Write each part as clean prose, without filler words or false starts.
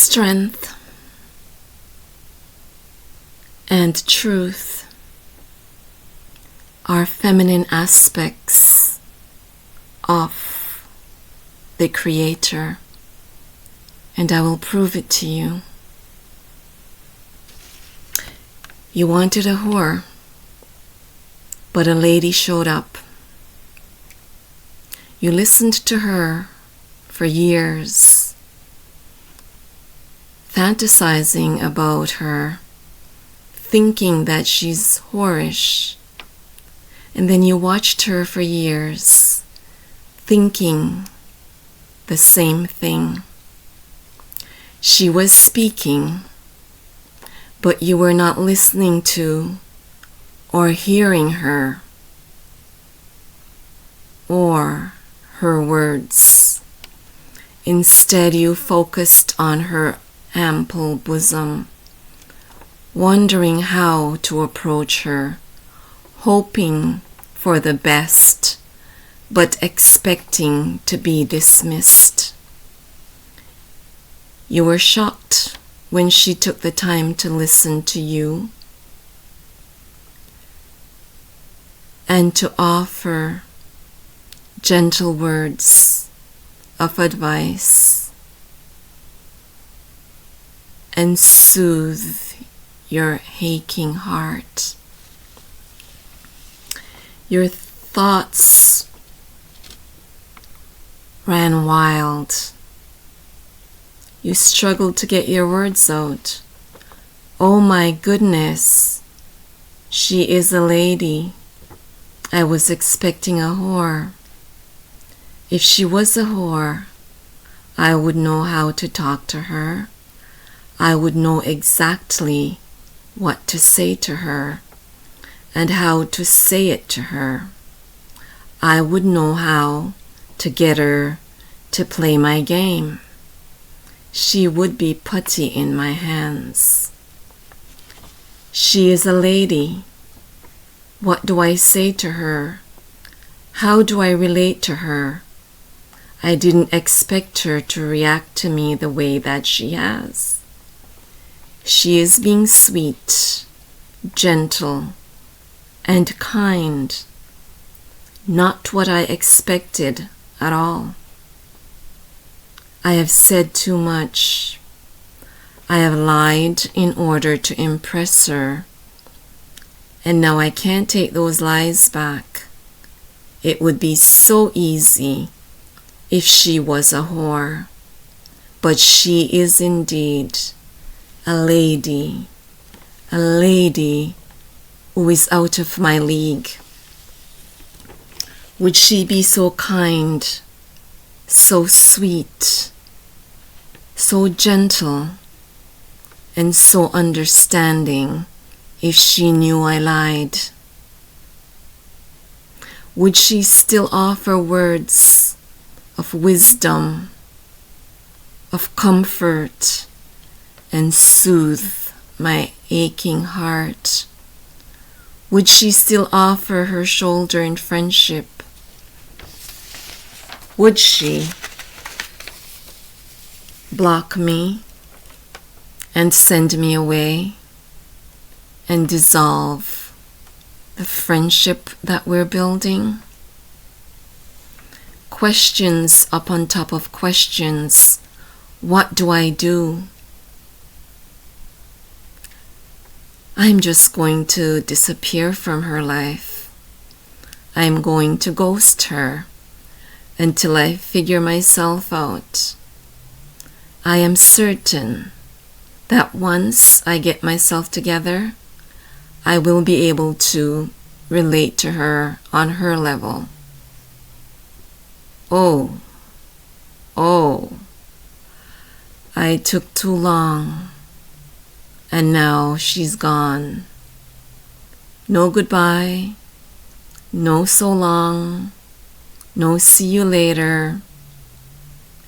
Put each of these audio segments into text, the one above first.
Strength and truth are feminine aspects of the Creator, and I will prove it to you. You wanted a whore, but a lady showed up. You listened to her for years, fantasizing about her, thinking that she's whorish, and then you watched her for years, thinking the same thing. She was speaking, but you were not listening to or hearing her or her words. Instead, you focused on her ample bosom, wondering how to approach her, hoping for the best, but expecting to be dismissed. You were shocked when she took the time to listen to you and to offer gentle words of advice and soothe your aching heart. Your thoughts ran wild. You struggled to get your words out. Oh my goodness, she is a lady. I was expecting a whore. If she was a whore, I would know how to talk to her. I would know exactly what to say to her and how to say it to her. I would know how to get her to play my game. She would be putty in my hands. She is a lady. What do I say to her? How do I relate to her? I didn't expect her to react to me the way that she has. She is being sweet, gentle, and kind. Not what I expected at all. I have said too much. I have lied in order to impress her. And now I can't take those lies back. It would be so easy if she was a whore. But she is indeed a lady who is out of my league. Would she be so kind, so sweet, so gentle, and so understanding if she knew I lied? Would she still offer words of wisdom, of comfort, and soothe my aching heart? Would she still offer her shoulder in friendship? Would she block me and send me away and dissolve the friendship that we're building? Questions upon top of questions. What do I do? I'm just going to disappear from her life. I'm going to ghost her until I figure myself out. I am certain that once I get myself together, I will be able to relate to her on her level. Oh, I took too long, and now she's gone. No goodbye, no so long, no see you later.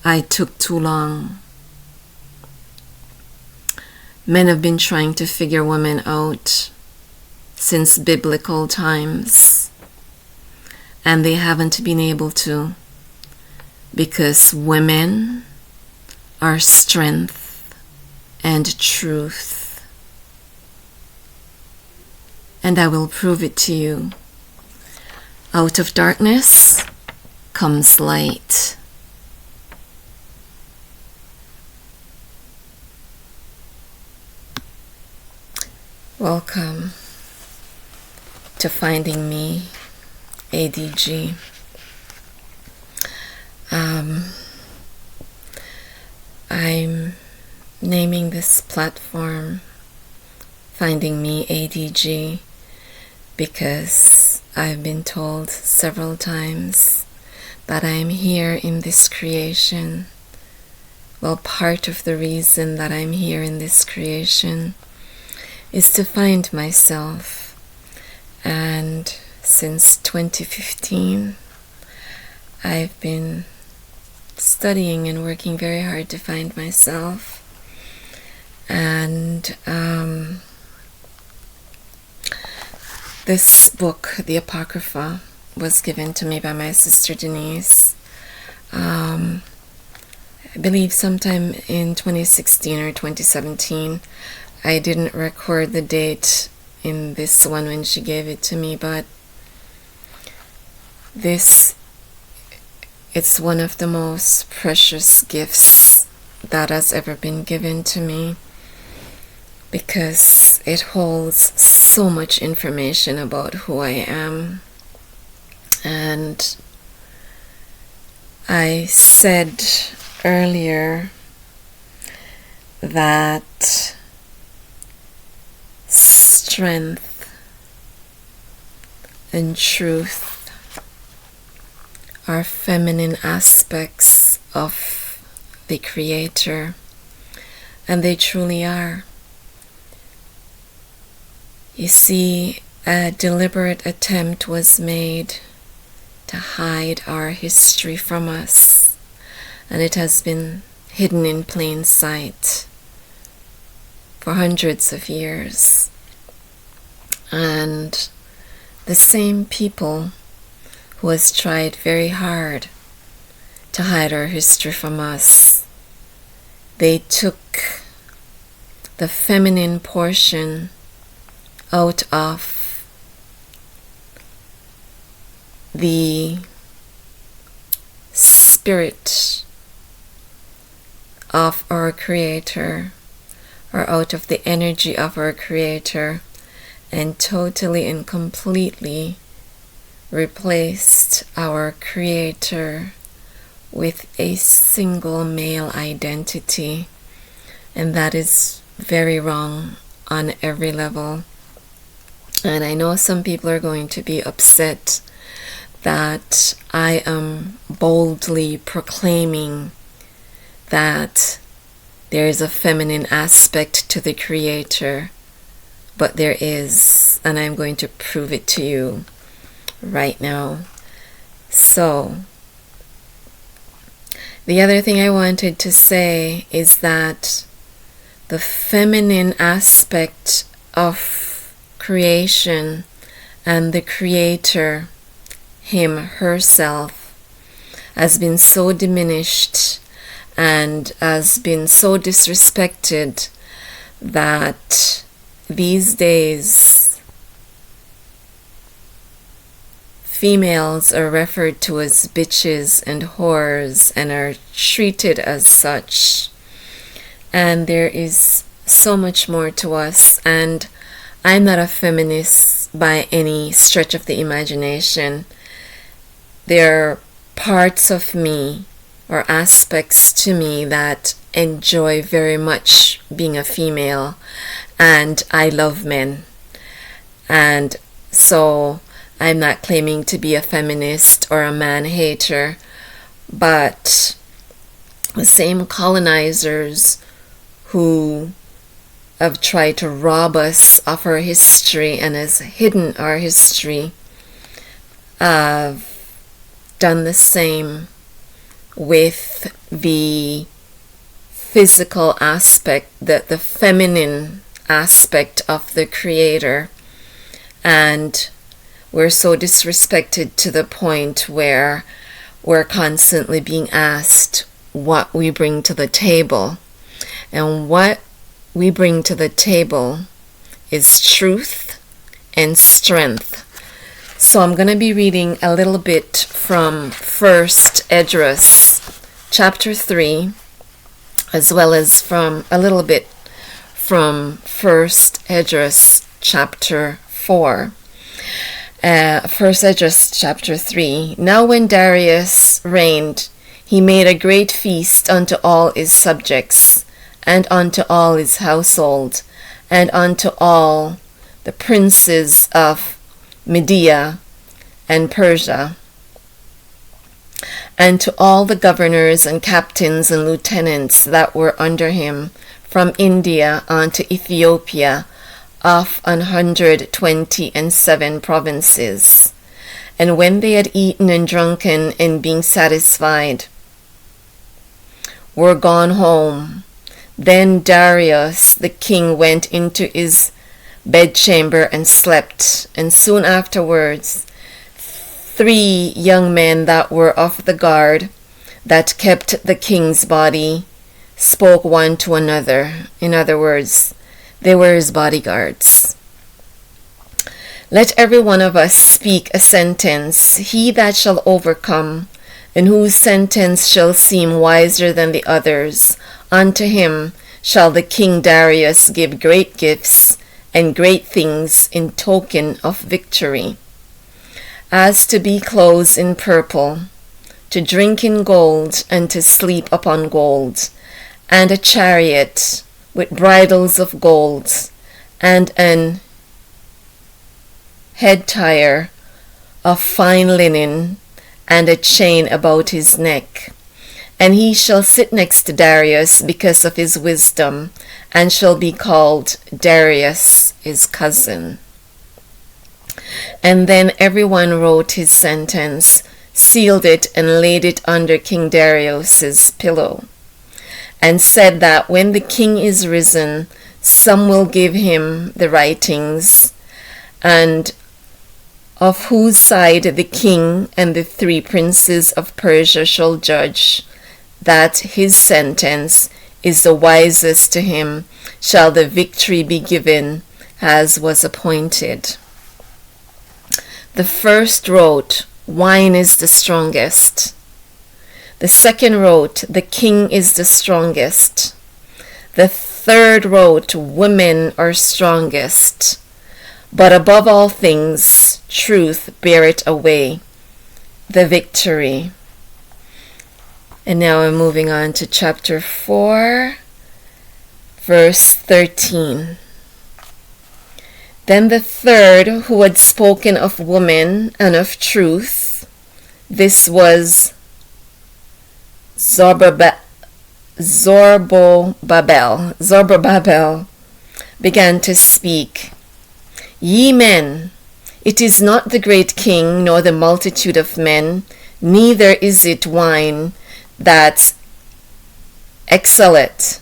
I took too long. Men have been trying to figure women out since biblical times, and they haven't been able to, because women are strength and truth. And I will prove it to you. Out of darkness comes light. Welcome to Finding Me, ADG. I'm naming this platform Finding Me, ADG, because I've been told several times that I'm here in this creation. Well, part of the reason that I'm here in this creation is to find myself. And since 2015, I've been studying and working very hard to find myself. And this book, The Apocrypha, was given to me by my sister Denise. I believe sometime in 2016 or 2017. I didn't record the date in this one when she gave it to me, but it's one of the most precious gifts that has ever been given to me, because it holds so much information about who I am. And I said earlier that strength and truth are feminine aspects of the Creator, and they truly are. You see, a deliberate attempt was made to hide our history from us, and it has been hidden in plain sight for hundreds of years. And the same people who has tried very hard to hide our history from us, they took the feminine portion out of the spirit of our Creator, or out of the energy of our Creator, and totally and completely replaced our Creator with a single male identity. And that is very wrong on every level. And I know some people are going to be upset that I am boldly proclaiming that there is a feminine aspect to the Creator, but there is, and I'm going to prove it to you right now. So, the other thing I wanted to say is that the feminine aspect of creation and the Creator, Him, herself, has been so diminished and has been so disrespected that these days females are referred to as bitches and whores and are treated as such. And there is so much more to us. And I'm not a feminist by any stretch of the imagination. There are parts of me or aspects to me that enjoy very much being a female, and I love men. And so I'm not claiming to be a feminist or a man hater, but the same colonizers who have tried to rob us of our history and has hidden our history have done the same with the physical aspect, the feminine aspect of the Creator. And we're so disrespected to the point where we're constantly being asked what we bring to the table. And what we bring to the table is truth and strength. So I'm going to be reading a little bit from 1st Esdras chapter 3, as well as from a little bit from 1st Esdras chapter 4. 1st Esdras chapter 3. Now when Darius reigned, he made a great feast unto all his subjects, and unto all his household, and unto all the princes of Media and Persia, and to all the governors and captains and lieutenants that were under him, from India unto Ethiopia, of 127 provinces. And when they had eaten and drunken, and being satisfied, were gone home, then Darius the king went into his bedchamber and slept. And soon afterwards 3 young men that were of the guard that kept the king's body spoke one to another. In other words, they were his bodyguards. Let every one of us speak a sentence, he that shall overcome, and whose sentence shall seem wiser than the others, unto him shall the king Darius give great gifts and great things in token of victory. As to be clothed in purple, to drink in gold, and to sleep upon gold, and a chariot with bridles of gold, and an head tire of fine linen, and a chain about his neck. And he shall sit next to Darius because of his wisdom, and shall be called Darius his cousin. And then everyone wrote his sentence, sealed it, and laid it under King Darius's pillow, and said that when the king is risen, some will give him the writings, and of whose side the king and the 3 princes of Persia shall judge, that his sentence is the wisest to him, shall the victory be given, as was appointed. The first wrote, wine is the strongest. The second wrote, the king is the strongest. The third wrote, women are strongest. But above all things, truth beareth away the victory. And now I'm moving on to chapter 4, verse 13. Then the third, who had spoken of woman and of truth, this was Zorobabel, began to speak. Ye men, it is not the great king, nor the multitude of men, neither is it wine that excelleth.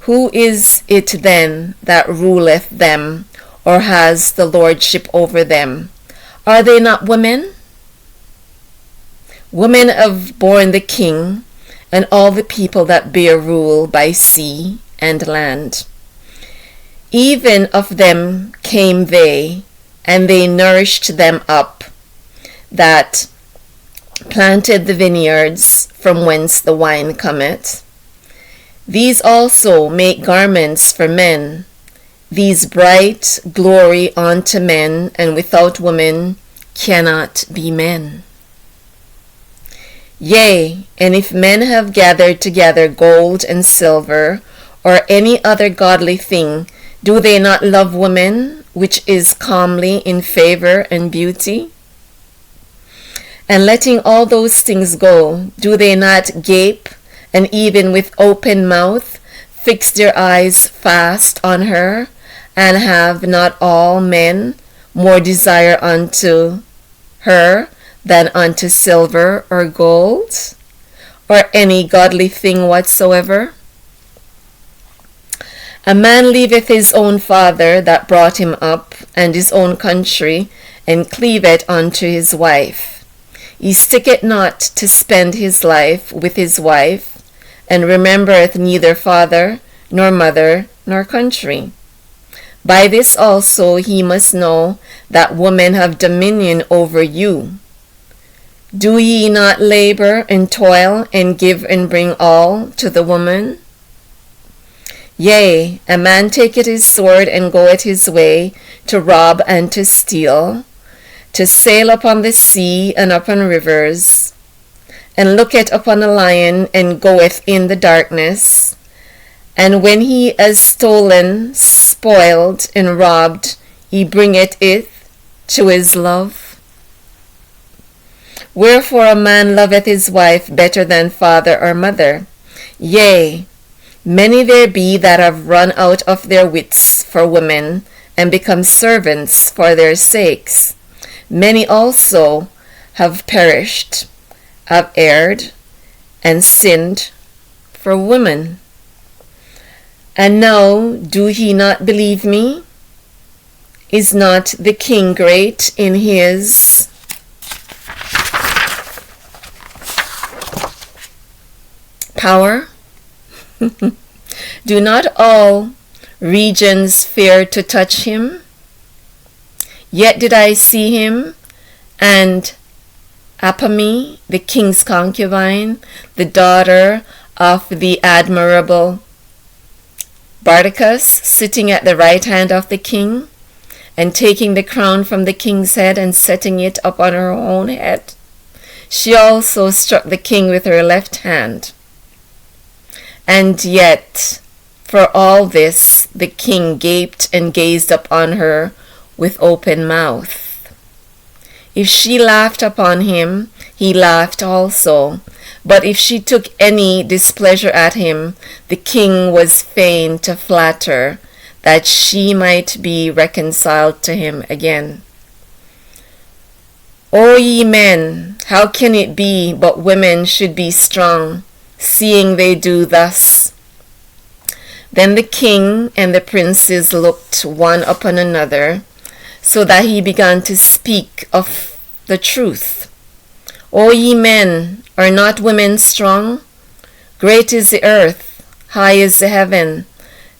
Who is it then that ruleth them, or has the lordship over them? Are they not women? Women have borne the king, and all the people that bear rule by sea and land. Even of them came they, and they nourished them up, that planted the vineyards from whence the wine cometh. These also make garments for men. These bright glory unto men, and without women cannot be men. Yea, and if men have gathered together gold and silver, or any other godly thing, do they not love woman, which is comely in favor and beauty? And letting all those things go, do they not gape, and even with open mouth fix their eyes fast on her? And have not all men more desire unto her than unto silver or gold, or any godly thing whatsoever? A man leaveth his own father that brought him up, and his own country, and cleaveth unto his wife. He sticketh not to spend his life with his wife, and remembereth neither father nor mother, nor country. By this also he must know that women have dominion over you. Do ye not labor and toil and give and bring all to the woman? Yea, a man taketh his sword and goeth his way to rob and to steal, to sail upon the sea and upon rivers, and looketh upon a lion and goeth in the darkness, and when he is stolen, spoiled, and robbed, he bringeth it to his love. Wherefore a man loveth his wife better than father or mother. Yea, many there be that have run out of their wits for women, and become servants for their sakes. Many also have perished, have erred, and sinned for women. And now do he not believe me? Is not the king great in his power? Do not all regions fear to touch him? Yet did I see him, and Apame, the king's concubine, the daughter of the admirable Bardacus, sitting at the right hand of the king, and taking the crown from the king's head and setting it upon her own head. She also struck the king with her left hand. And yet, for all this, the king gaped and gazed upon her with open mouth. If she laughed upon him, he laughed also. But if she took any displeasure at him, the king was fain to flatter, that she might be reconciled to him again. O ye men, how can it be but women should be strong, seeing they do thus? Then the king and the princes looked one upon another, so that he began to speak of the truth. O ye men, are not women strong? Great is the earth, high is the heaven,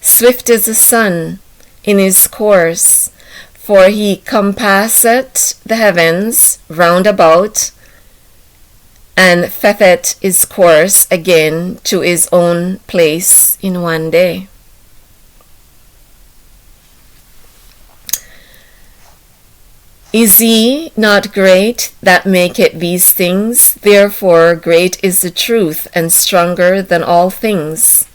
swift is the sun in his course, for he compasseth the heavens round about, and fetcheth his course again to his own place in one day. Is he not great that maketh these things? Therefore great is the truth, and stronger than all things.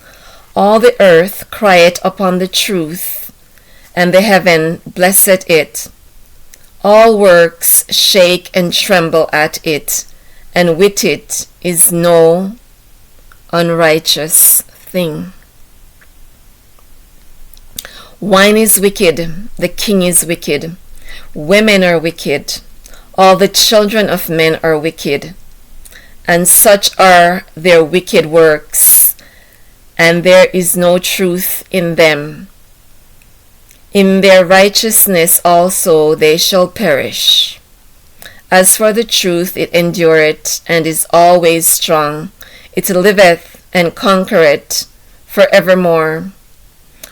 All the earth crieth upon the truth, and the heaven blesseth it. All works shake and tremble at it, and with it is no unrighteous thing. Wine is wicked, the king is wicked. Women are wicked, all the children of men are wicked, and such are their wicked works, and there is no truth in them. In their righteousness also they shall perish. As for the truth, it endureth, and is always strong. It liveth and conquereth for evermore.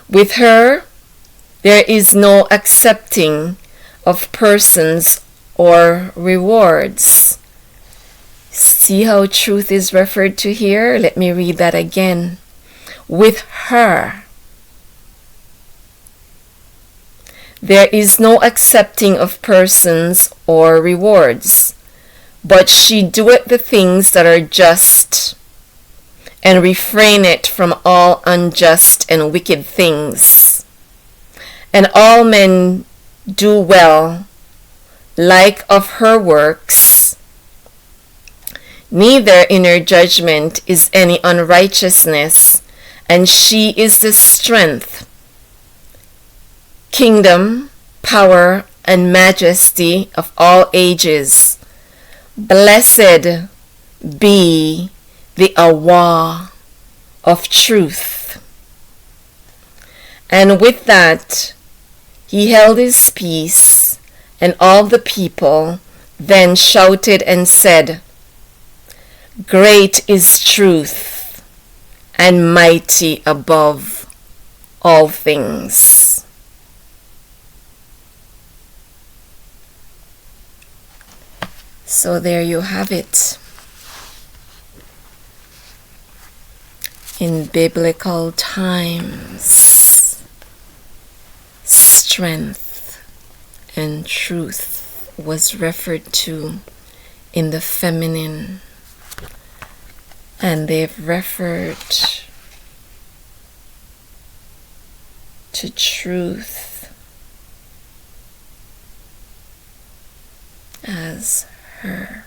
With her there is no accepting of persons or rewards. See how truth is referred to here? Let me read that again. With her there is no accepting of persons or rewards, but she doeth the things that are just, and refraineth from all unjust and wicked things. And all men do well, like of her works. Neither in her judgment is any unrighteousness, and she is the strength, kingdom, power, and majesty of all ages. Blessed be the awe of truth. And with that, he held his peace, and all the people then shouted and said, Great is truth, and mighty above all things. So there you have it. In biblical times, strength and truth was referred to in the feminine, and they've referred to truth as her,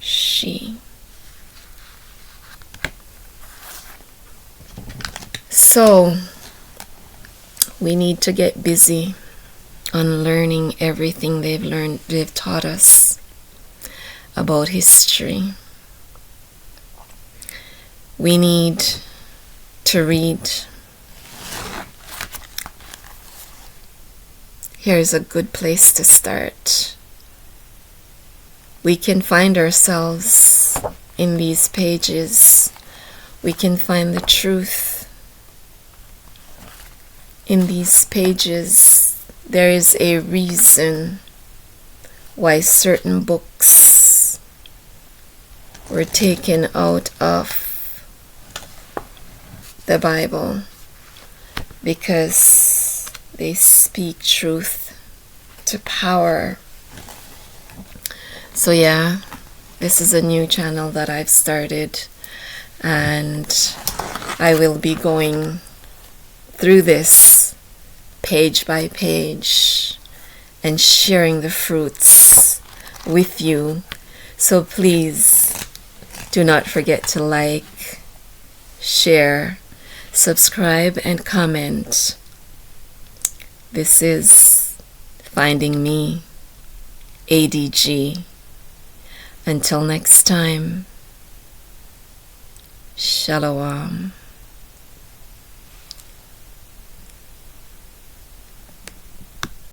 she. So we need to get busy on learning everything they've taught us about history. We need to read. Here's a good place to start. We can find ourselves in these pages. We can find the truth in these pages. There is a reason why certain books were taken out of the Bible, because they speak truth to power. So yeah, this is a new channel that I've started, and I will be going through this page by page and sharing the fruits with you. So please do not forget to like, share, subscribe, and comment. This is Finding Me, ADG. Until next time, Shalom.